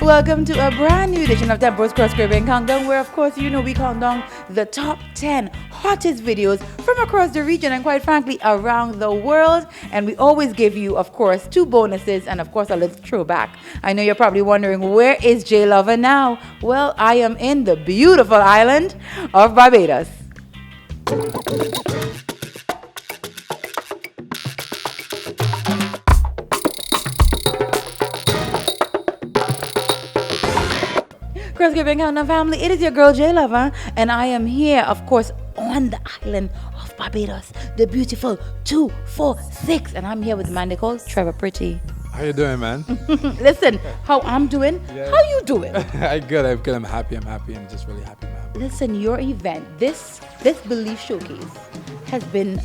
Welcome to a brand new edition of Tempo's Cross Caribbean Countdown, where, of course, you know we count down the top 10 hottest videos from across the region and, quite frankly, around the world. And we always give you, of course, 2 bonuses and, of course, a little throwback. I know you're probably wondering, where is JLova now? Well, I am in the beautiful island of Barbados. Cross Caribbean Countdown family, it is your girl JLova, and I am here, of course, on the island of Barbados, the beautiful 246, and I'm here with the man they call Trevor Pretty. How you doing, man? Listen, how I'm doing? Yeah. How you doing? I'm good. I'm happy. I'm just really happy, man. Listen, your event, this Belief Showcase, has been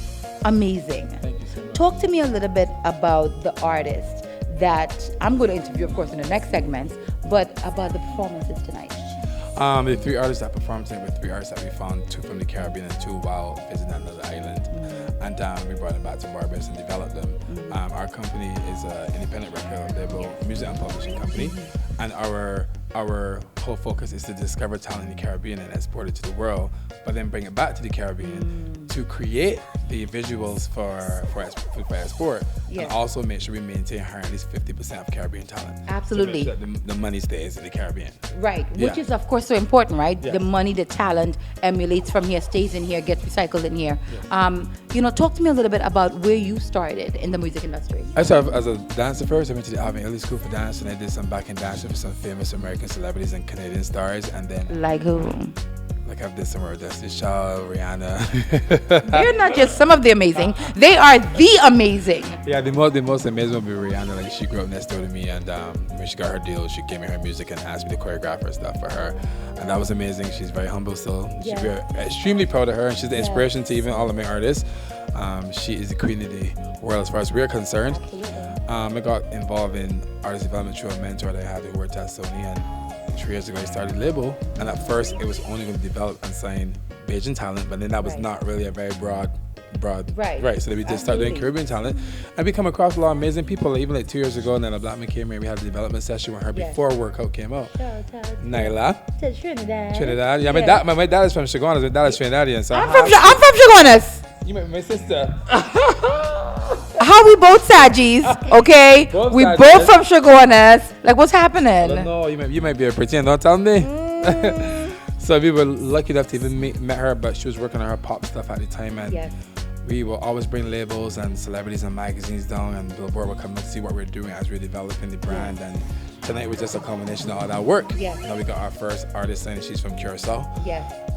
amazing. Thank you so much. Talk to me a little bit about the artist that I'm going to interview, of course, in the next segment, but about the performances tonight. The 3 artists that performed tonight were 3 artists that we found, 2 from the Caribbean and 2 while visiting another island. Mm-hmm. And we brought them back to Barbados and developed them. Mm-hmm. Our company is an independent record label, music and publishing company. Mm-hmm. And our whole focus is to discover talent in the Caribbean and export it to the world, but then bring it back to the Caribbean to create the visuals for export, and also make sure we maintain hiring at least 50% of Caribbean talent. Absolutely. So the money stays in the Caribbean. Right, which is of course so important, right? Yeah. The money, the talent emulates from here, stays in here, gets recycled in here. Yeah. Talk to me a little bit about where you started in the music industry. I started as a dancer first. I went to the Alvin Ailey School for Dance, and I did some backing dancing for some famous American celebrities and Canadian stars, and then like who? Like I've did some of Destiny's Child, Rihanna. They're not just some of the amazing; they are the amazing. Yeah, the most amazing would be Rihanna. Like she grew up next door to me, and when she got her deal, she gave me her music and asked me to choreograph her stuff for her, and that was amazing. She's very humble still. Yeah. We're extremely proud of her, and she's the inspiration to even all of my artists. She is the queen of the world as far as we're concerned. I got involved in artist development through a mentor that I had who worked at Sony, and 3 years ago I started a label, and at first it was only going to develop and sign Bajan talent, but then that was not really a very broad right. So then we just started doing Caribbean talent, and we come across a lot of amazing people. Like, even like 2 years ago, and then a black man came here. We had a development session with her before Workout came out. Naila, to Trinidad. Yeah, my dad is from Chaguanas. My dad is Trinidadian. So I'm from Chaguanas. You met my sister. How we both Sagis, okay? We both from Chaguanas. Like, what's happening? I don't know. You might be a pretend. Don't tell me. So we were lucky enough to even met her, but she was working on her pop stuff at the time, and we will always bring labels and celebrities and magazines down, and Billboard will come and see what we're doing as we're developing the brand. And tonight was just a combination of all that work. Now we got our first artist, and she's from Curacao.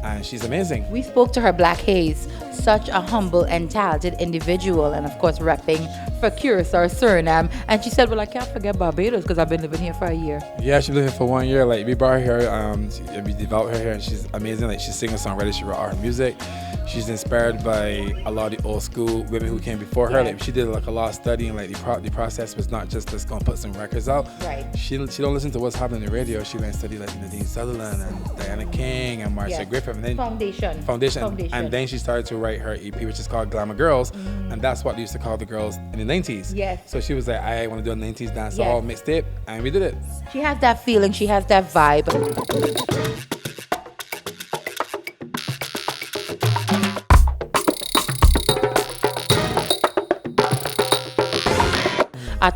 And she's amazing. We spoke to her, Black Haze, such a humble and talented individual, and of course repping for Curacao, Suriname. And she said, well, I can't forget Barbados because I've been living here for a year. Yeah, she lived here for 1 year. Like, we brought her here, we developed her here, and she's amazing. Like, she's singer songwriter, she wrote all her music. She's inspired by a lot of the old school women who came before her. Like, she did like a lot of studying. Like, the process was not just let's go and put some records out. Right. She don't listen to what's happening on the radio. She went and studied like Nadine Sutherland and Diana King and Marcia Griffith. And then Foundation. And then she started to write her EP, which is called Glamour Girls. And that's what they used to call the girls in the 90s. Yes. So she was like, I want to do a 90s dancehall mixtape, and we did it. She has that feeling. She has that vibe.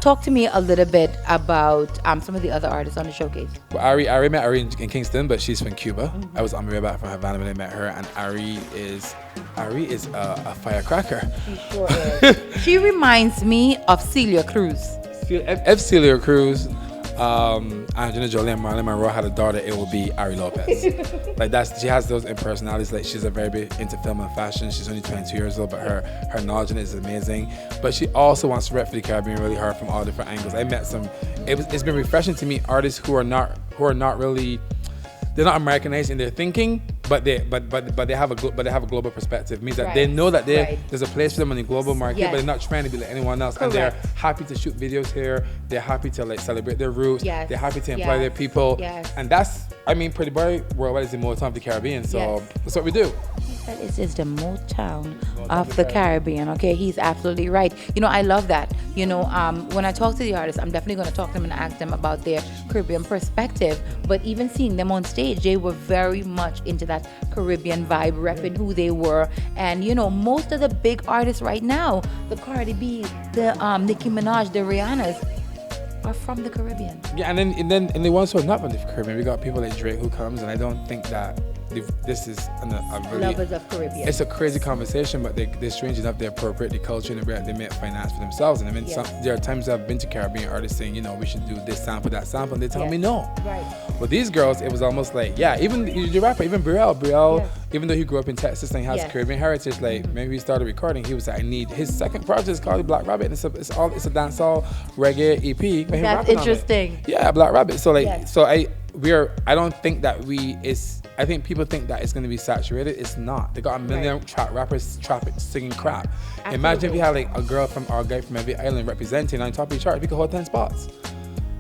Talk to me a little bit about some of the other artists on the showcase. Well, Ari met Ari in Kingston, but she's from Cuba. I was on my way back from Havana when I met her, and Ari is a firecracker. She sure is. She reminds me of Celia Cruz. If Celia Cruz, Angelina Jolie and Marilyn Monroe had a daughter, it will be Ari Lopez. She has those personalities. Like, she's a very big into film and fashion. She's only 22 years old, but her knowledge in it is amazing. But she also wants to rep for the Caribbean really hard from all different angles. I met some. It's been refreshing to meet artists who are not really. They're not Americanized in their thinking, but they have a global perspective. It means that they know that there's a place for them in the global market, but they're not trying to be like anyone else. Correct. And they're happy to shoot videos here. They're happy to like celebrate their roots. Yes. They're happy to employ their people. Yes. And that's, Pretty Boy Worldwide is the motor of the Caribbean. So that's what we do. said it is the Motown of the Caribbean. Okay, he's absolutely right. I love that. When I talk to the artists, I'm definitely going to talk to them and ask them about their Caribbean perspective. But even seeing them on stage, they were very much into that Caribbean vibe, repping who they were. And most of the big artists right now, the Cardi B, the Nicki Minaj, the Rihannas, are from the Caribbean. Yeah, and then the ones who are not from the Caribbean, we got people like Drake who comes, and I don't think that this is a really, lovers of Caribbean. It's a crazy conversation, but they're strange enough. They appropriate the culture and they make finance for themselves. And I mean, there are times I've been to Caribbean artists saying, we should do this sample, that sample, and they tell me no. Right. But these girls, it was almost like, even the rapper, even Brielle, even though he grew up in Texas and he has Caribbean heritage, like maybe he started recording, he was like, I need his second project is called Black Rabbit, and it's a dancehall reggae EP. That's interesting. Yeah, Black Rabbit. So I don't think that I think people think that it's going to be saturated. It's not. They got a million trap rappers singing crap. Absolutely. Imagine if you had like a girl from our guy from every island representing on top of the chart. We could hold 10 spots.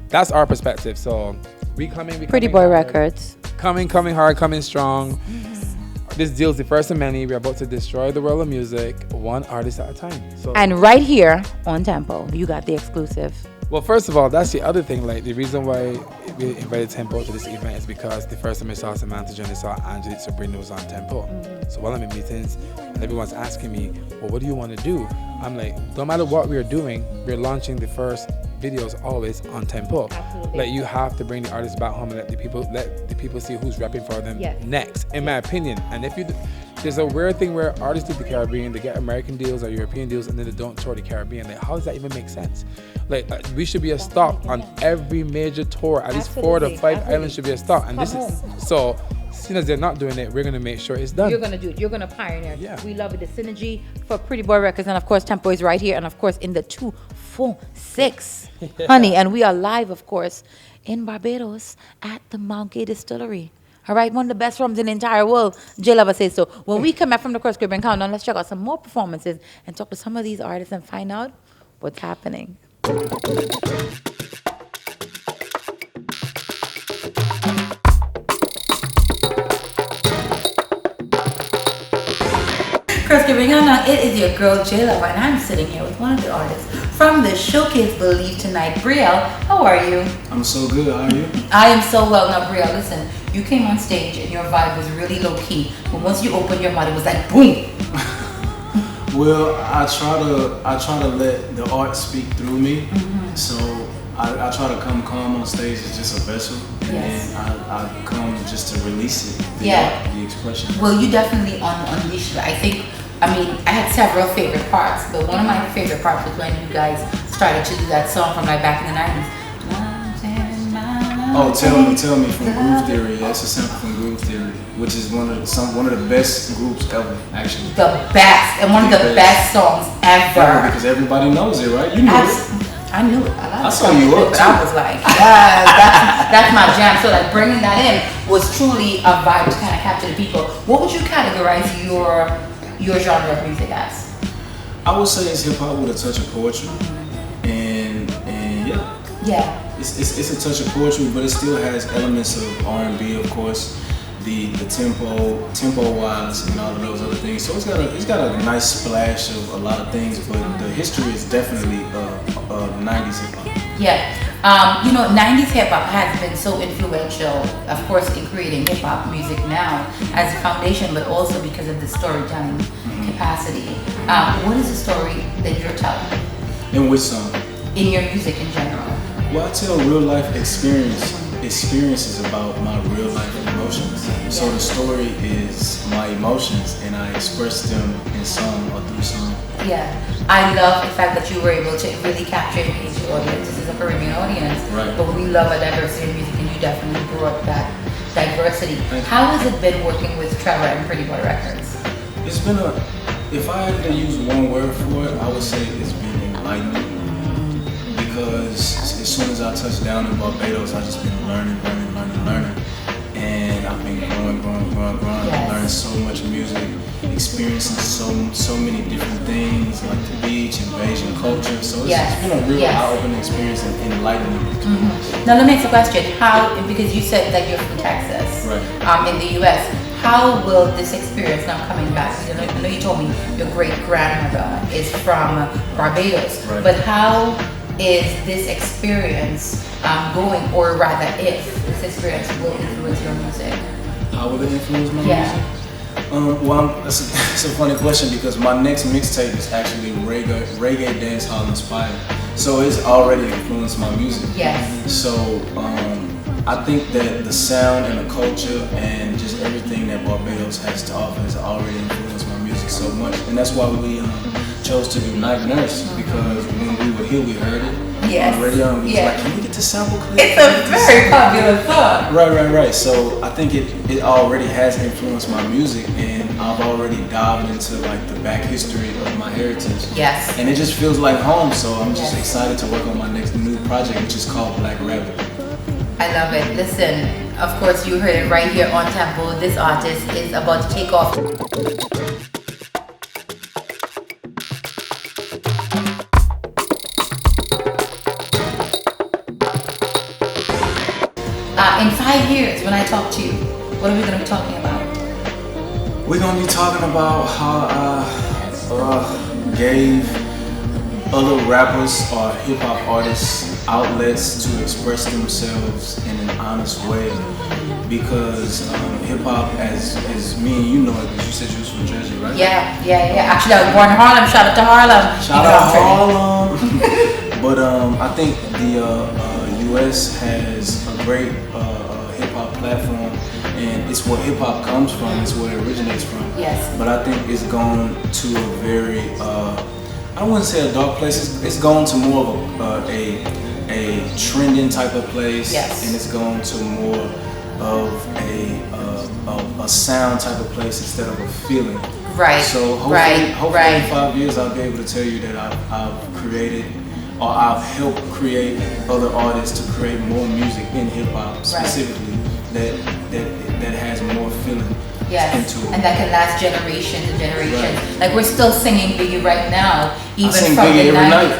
That's our perspective. So we coming. Pretty Boy Records. Coming hard, coming strong. This deal's the first of many. We're about to destroy the world of music, one artist at a time. And right here on Tempo, you got the exclusive. Well, first of all, that's the other thing. Like, the reason why we invited Tempo to this event is because the first time I saw Samantha Jones, I saw Angelique Sabrina was on Tempo. So while I'm in meetings, everyone's asking me, well, what do you want to do? I'm like, no matter what we're doing, we're launching the first videos always on Tempo. Absolutely. Like, you have to bring the artists back home and let the people see who's rapping for them next, in my opinion. And if you there's a weird thing where artists do the Caribbean, they get American deals or European deals, and then they don't tour the Caribbean. Like, how does that even make sense? Like, we should be a stop on every major tour. At least 4 to 5 islands should be a stop. And so, seeing as they're not doing it, we're going to make sure it's done. You're going to do it. You're going to pioneer. Yeah. We love it. The synergy for Pretty Boy Records. And of course, Tempo is right here. And of course, in the 246, honey. And we are live, of course, in Barbados at the Mount Gay Distillery. All right, one of the best rums in the entire world. JLova says so. When we come back from the Cross Caribbean Countdown, let's check out some more performances and talk to some of these artists and find out what's happening. Cross Caribbean Countdown, it is your girl JLova, and I'm sitting here with one of the artists from the Showcase Believe Tonight. Brielle, how are you? I'm so good. How are you? I am so well. Now, Brielle, listen, you came on stage and your vibe was really low key, but once you opened your mouth, it was like boom. Well, I try to let the art speak through me. So I try to come calm on stage as just a vessel, and I come just to release it. The expression. Well, you definitely unleashed it. I had several favorite parts, but one of my favorite parts was when you guys started to do that song from like back in the 90s. Oh, tell me from Groove Theory. That's a sample from Groove Theory, which is one of the best groups ever, actually. The best, and one of the best songs ever. Because everybody knows it, right? You knew it. I knew it. I saw you up but too. I was like, that's my jam. So like bringing that in was truly a vibe to kind of capture the people. What would you categorize your genre of music as? I would say it's hip hop with a touch of poetry, and yeah. It's a touch of poetry, but it still has elements of R&B, of course, the tempo wise, and all of those other things. So it's got a nice splash of a lot of things, but the history is definitely 90s hip hop. Yeah. 90s hip hop has been so influential, of course, in creating hip hop music now as a foundation, but also because of the storytelling capacity. What is the story that you're telling? In which song? In your music in general. Well, I tell real life experiences about my real life emotions. So the story is my emotions, and I express them in song or through song. Yeah, I love the fact that you were able to really capture and engage your audience. This is a Caribbean audience, right? But we love a diversity in music, and you definitely brought that diversity. How has it been working with Trevor and Pretty Boy Records? It's been if I had to use one word for it, I would say it's been enlightening. Because as soon as I touched down in Barbados, I just been learning. And I've been growing. Yes. Learning so much music, experiencing so many different things, like the beach, invasion culture. So it's been a real eye-opening experience and enlightening. Now let me ask a question. How, because you said that you're from Texas, right? In the US, how will this experience now coming back? You know, I know you told me your great grandmother is from Barbados, Right. but how is this experience going, or rather, if this experience will influence your music? How will it influence my Yeah. music? Well, that's a funny question because my next mixtape is actually reggae dance hall inspired. So it's already influenced my music. Yes. So I think that the sound and the culture and just everything that Barbados has to offer has already influenced my music so much. And that's why we chose to do Night Nurse, because when we were here, we heard it Yes. on the radio and we was Yeah. like, can we get this sample clip? It's a very popular song. Right. So I think it already has influenced my music, and I've already dived into like the back history of my heritage. Yes. And it just feels like home, so I'm just Yes. excited to work on my next new project, which is called Black Rabbit. I love it. Listen, of course you heard it right here on Tempo. This artist is about to take off. In 5 years, when I talk to you, what are we going to be talking about? We're gonna be talking about how I gave other rappers or hip hop artists outlets to express themselves in an honest way, because hip hop, as me and you know it, because you said you was from Jersey, right? Yeah. Actually, I was born in Harlem. Shout out to Harlem. Shout out Harlem. But I think the U.S. has a great hip hop platform, and it's where hip hop comes from. It's where it originates from. Yes. But I think it's gone to a very I wouldn't say a dark place. It's gone to more of a trending type of place. Yes. And it's gone to more of a sound type of place instead of a feeling. Right. So hopefully in 5 years I'll be able to tell you that I've created, or I've helped create other artists to create more music in hip hop specifically that has more feeling into it. And that can last generation to generation. Right. Like we're still singing Biggie right now, even I sing from Biggie the every 90s. night.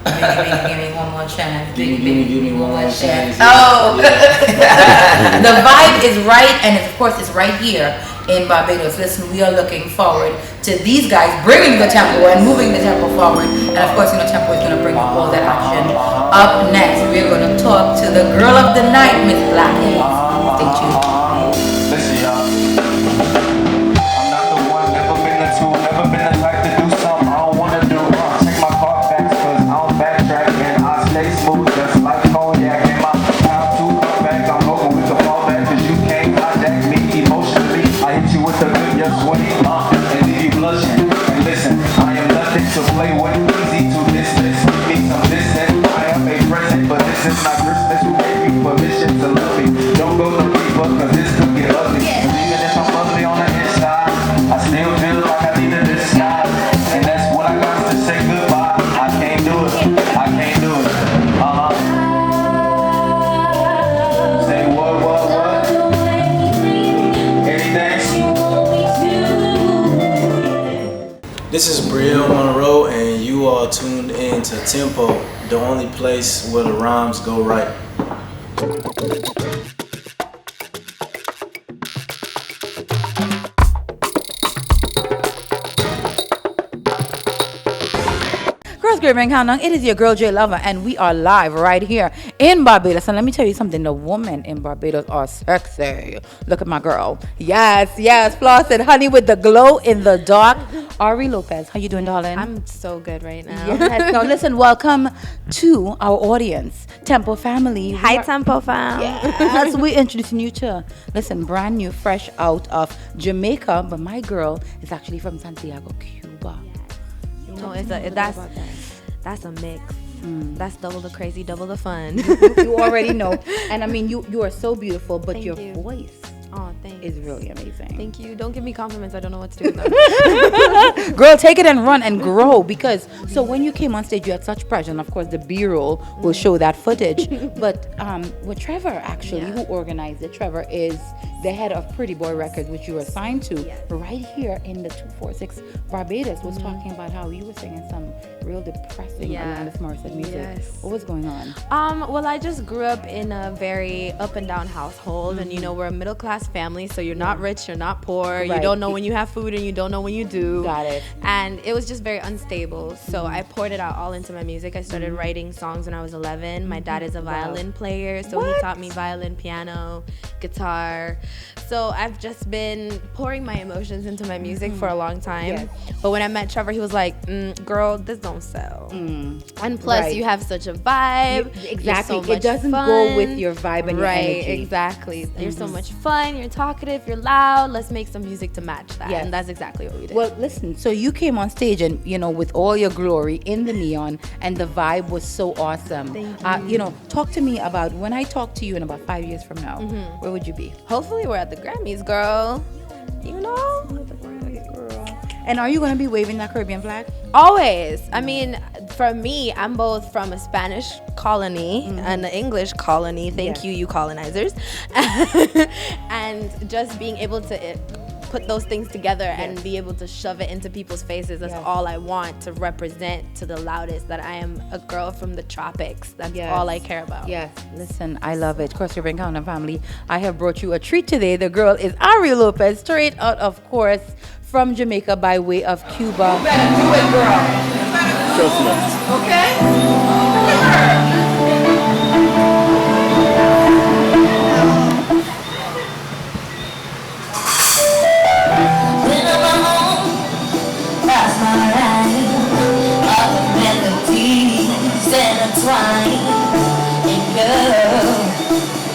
Biggie, give me one more chance. Give me one more chance. Oh, the vibe is right, and of course it's right here in Barbados. Listen, we are looking forward to these guys bringing the tempo and moving the tempo forward. And of course, you know, tempo is going to bring all that action. Up next, we're going to talk to the girl of the night, Miss Blackhead. Stay tuned. Listen, y'all. I'm not the one, never been the two, never been the type to do something I don't wanna do. Check my car facts, cause I don't backtrack, and I stay smooth just like cognac. And my time to come back, I'm hoping we can fall back, cause you can't contact me emotionally. I hit you with the good, yes, swing, and leave you blushing. And listen, I am nothing to play with, easy to dismiss. Give me some distance, I am a present, but this is not Christmas. Who gave you permission to love me? Don't go no deeper, cause this could get ugly. Even if I'm ugly on the inside, I still feel like I need a disguise. And that's what I got to say goodbye. I can't do it, I can't do it. Say what? Anything? This is Brielle Monroe, and you are tuned in to Tempo, the only place where the rhymes go right. Great Countdown. It is your girl JLova, and we are live right here in Barbados. And let me tell you something: the women in Barbados are sexy. Look at my girl. Yes, flossed, honey, with the glow in the dark. Ari Lopez, how you doing, darling? I'm so good right now. Yes. Now listen, welcome to our audience, Tempo family. Hi, Tempo fam. Yes, we're introducing you to, listen, brand new, fresh out of Jamaica, but my girl is actually from Santiago, Cuba. You know, that's a mix. That's double the crazy, double the fun. You already know. And I mean, you are so beautiful, but Thank your you. voice Oh, thanks. is really amazing. Thank you. Don't give me compliments. I don't know what to do with them. Girl, take it and run and grow, because so when you came on stage, you had such pressure, and of course the B-roll will show that footage. But with Trevor, actually, who organized it, Trevor is the head of Pretty Boy Records, which you were signed to right here in the 246 Barbados, was talking about how you were singing some real depressing Alanis Morissette music. Yes. What was going on? Well, I just grew up in a very up and down household, and you know, we're a middle class family, So you're not rich, you're not poor, you Right. don't know when you have food and you don't know when you do. Got it. And it was just very unstable. So I poured it out all into my music. I started Mm-hmm. writing songs when I was 11. My dad is a violin player, so he What? taught me violin, piano, guitar. So I've just been pouring my emotions into my music for a long time. Yes. But when I met Trevor, he was like, girl, this don't sell. And plus, Right. you have such a vibe. You're Exactly. so It much doesn't go fun. with your vibe and your Right, energy. exactly. You're so much fun. You're talkative. You're loud. Let's make some music to match that. Yes. And that's exactly what we did. Well, listen, so you came on stage and, with all your glory in the neon, and the vibe was so awesome. Thank you. Talk to me about when I talk to you in about 5 years from now, where would you be? Hopefully, we're at the Grammys, girl. You know? And are you going to be waving that Caribbean flag? Always. I mean, for me, I'm both from a Spanish colony and an English colony. Thank Yes. you colonizers. And just being able to put those things together and be able to shove it into people's faces. That's Yes. all I want, to represent to the loudest that I am a girl from the tropics. That's Yes. all I care about. Yes. Listen, I love it. Cross Caribbean Countdown family, I have brought you a treat today. The girl is Ari Lopez, straight out, of course, from Jamaica by way of Cuba. You better do it, girl. Trust me. Okay? When I'm home, that's my life. All the melodies intertwine. And girl,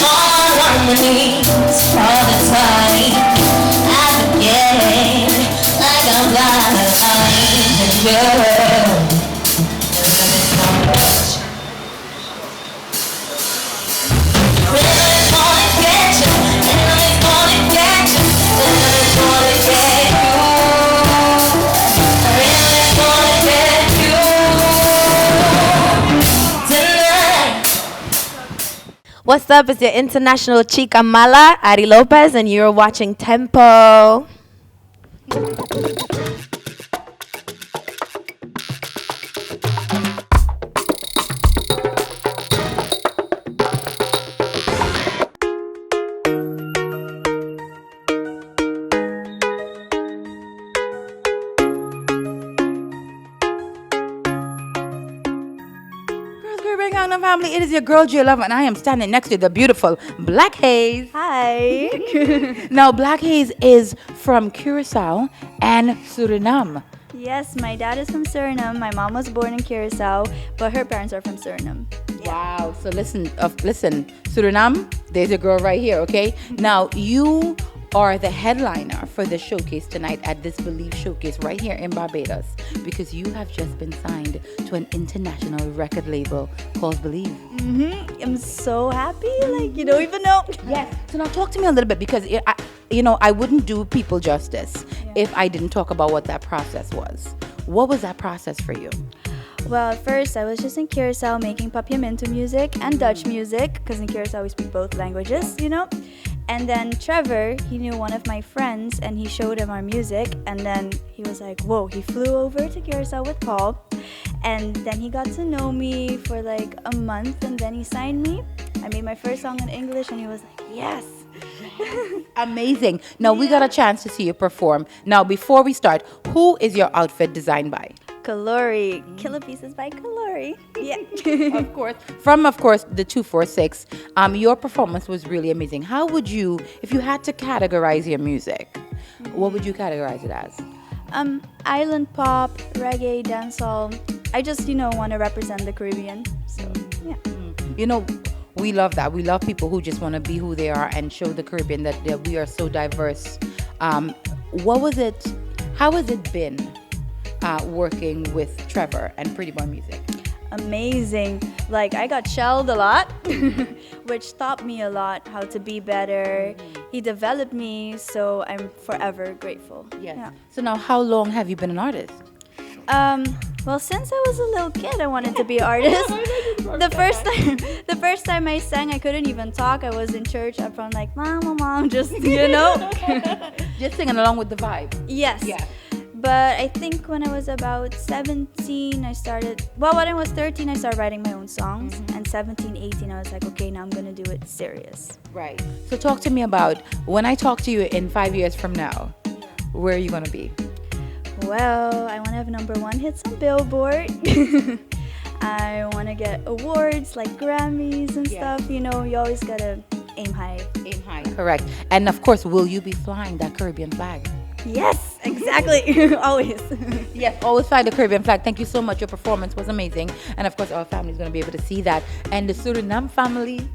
all harmonies all the time. I forget like I'm blind. And girl, What's up? It's your international chica mala, Ari Lopez, and you're watching Tempo. Cross Caribbean Countdown family, it is your girl JLova, and I am standing next to the beautiful Black Haze. Hi. Now, Black Haze is from Curacao and Suriname. Yes, my dad is from Suriname. My mom was born in Curacao, but her parents are from Suriname. Wow. So listen, Suriname, there's a girl right here, okay? Now, you are the headliner for the showcase tonight at this Believe Showcase right here in Barbados, because you have just been signed to an international record label called Believe. I'm so happy, like you don't even know. Yes. So now talk to me a little bit, because I wouldn't do people justice if I didn't talk about what that process was. What was that process for you? Well, at first I was just in Curacao making papiamento music and Dutch music, because in Curacao we speak both languages, And then Trevor, he knew one of my friends and he showed him our music, and then he was like, whoa, he flew over to Curacao with Paul, and then he got to know me for like a month, and then he signed me. I made my first song in English and he was like, yes. Amazing. Now we got a chance to see you perform. Now before we start, who is your outfit designed by? Kalori, Killer Pieces by Kalori. Yeah. Of course, the 246. Your performance was really amazing. How would you, if you had to categorize your music, what would you categorize it as? Island pop, reggae, dancehall. I just, want to represent the Caribbean. So, yeah. We love that. We love people who just want to be who they are and show the Caribbean that we are so diverse. How has it been working with Trevor and Pretty Boy Music? Amazing. Like, I got shelled a lot, which taught me a lot how to be better. He developed me, so I'm forever grateful. Yes. Yeah. So now, how long have you been an artist? Well, since I was a little kid, I wanted to be an artist. The first time I sang, I couldn't even talk. I was in church. I'm from like, mom, just, Just singing along with the vibe. Yes. Yeah. But I think when I was about 17, I started, well, when I was 13, I started writing my own songs. And 17, 18, I was like, okay, now I'm going to do it serious. Right. So talk to me about when I talk to you in 5 years from now, where are you going to be? Well, I want to have #1 hits on Billboard. I want to get awards like Grammys and stuff. You know, you always got to aim high. Aim high. Correct. And of course, will you be flying that Caribbean flag? Yes, exactly. Always. Yes, always fly the Caribbean flag. Thank you so much. Your performance was amazing. And of course, our family is going to be able to see that. And the Suriname family,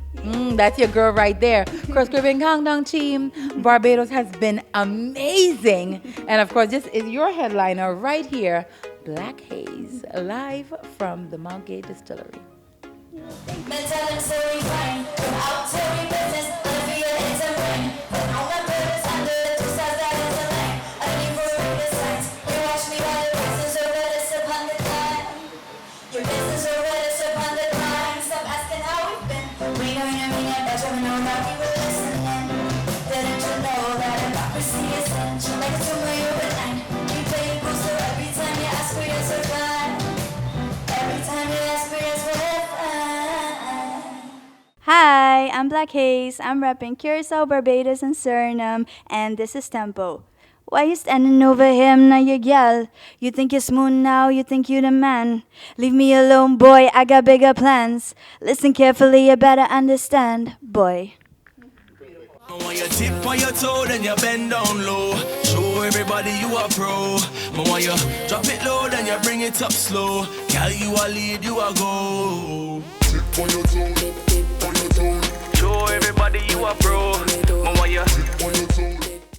that's your girl right there. Cross Caribbean Countdown team, Barbados has been amazing. And of course, this is your headliner right here, Black Haze, live from the Mount Gay Distillery. Hi, I'm Black Haze. I'm rapping Curacao, Barbados, and Suriname, and this is Tempo. Why you standing over him, now you gal? You think you're smooth now, you think you the man. Leave me alone, boy, I got bigger plans. Listen carefully, you better understand, boy. When you tip on your toe, then you bend down low. Show everybody you are pro. But when you drop it low, then you bring it up slow. Girl, you a lead, you a go. Tip on your toe, tip on your toe. Show everybody you are pro. But when you